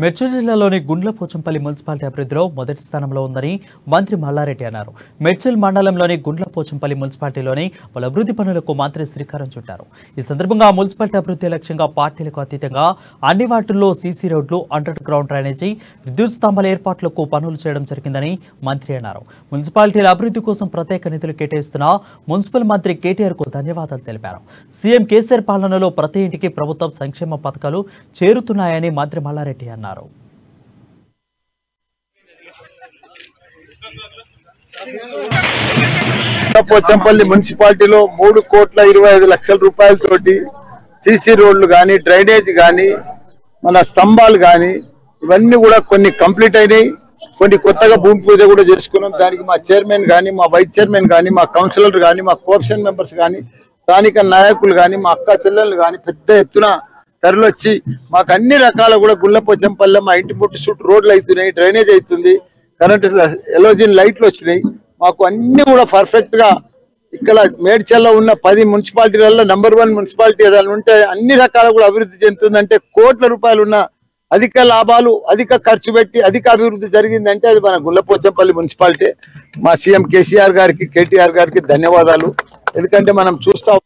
మేడ్చల్ జిల్లాలోని గుండ్లపోచంపల్లి మున్సిపాలిటీ అభివృద్ధిలో మొదటి స్థానంలో ఉందని మంత్రి మల్లారెడ్డి అన్నారు. మేడ్చల్ మండలంలోని గుండ్లపోచంపల్లి మున్సిపాలిటీలోని పలు అభివృద్ధి పనులకు మంత్రి శ్రీకారం చుట్టారు. ఈ సందర్భంగా మున్సిపాలిటీ అభివృద్ధి లక్ష్యంగా పార్టీలకు అతీతంగా అన్ని వార్డుల్లో సీసీ రోడ్లు, అండర్ గ్రౌండ్ డ్రైనేజీ, విద్యుత్ స్తంభాల ఏర్పాట్లకు పనులు చేయడం జరిగిందని మంత్రి అన్నారు. మున్సిపాలిటీల అభివృద్ధి కోసం ప్రత్యేక నిధులు కేటాయిస్తున్న మున్సిపల్ మంత్రి కేటీఆర్ కు ధన్యవాదాలు తెలిపారు. సీఎం కేసీఆర్ పాలనలో ప్రతి ఇంటికి ప్రభుత్వం సంక్షేమ పథకాలు చేరుతున్నాయని మంత్రి మల్లారెడ్డి అన్నారు. పోచంపల్లి మున్సిపాలిటీలో 3,25,00,000 రూపాయలతోటి సీసీ రోడ్లు కానీ, డ్రైనేజ్ కానీ, మన స్తంభాలు కానీ ఇవన్నీ కూడా కొన్ని కంప్లీట్ అయినాయి. కొన్ని కొత్తగా భూమి పూజ కూడా చేసుకున్నాం. దానికి మా చైర్మన్ కానీ, మా వైస్ చైర్మన్ కానీ, మా కౌన్సిలర్ కానీ, మా కోఆప్షన్ మెంబర్స్ కానీ, స్థానిక నాయకులు కానీ, మా అక్క చెల్లెళ్ళు కానీ పెద్ద ఎత్తున తరలొచ్చి మాకు అన్ని రకాల కూడా గుండ్లపోచంపల్లి మా ఇంటి పుట్టు చుట్టూ రోడ్లు అవుతున్నాయి, డ్రైనేజ్ అవుతుంది, కరెంటు ఎలోజిన్ లైట్లు వచ్చినాయి. మాకు అన్ని కూడా పర్ఫెక్ట్ గా ఇక్కడ మేడ్చల్లో ఉన్న 10 మున్సిపాలిటీలలో నంబర్ 1 మున్సిపాలిటీ ఏదైనా ఉంటే అన్ని రకాల కూడా అభివృద్ధి చెందుతుందంటే కోట్ల రూపాయలు ఉన్న అధిక లాభాలు, అధిక ఖర్చు పెట్టి అధిక అభివృద్ధి జరిగిందంటే అది మన గుండ్లపోచంపల్లి మున్సిపాలిటీ. మా సీఎం కేసీఆర్ గారికి, కేటీఆర్ గారికి ధన్యవాదాలు. ఎందుకంటే మనం చూస్తాం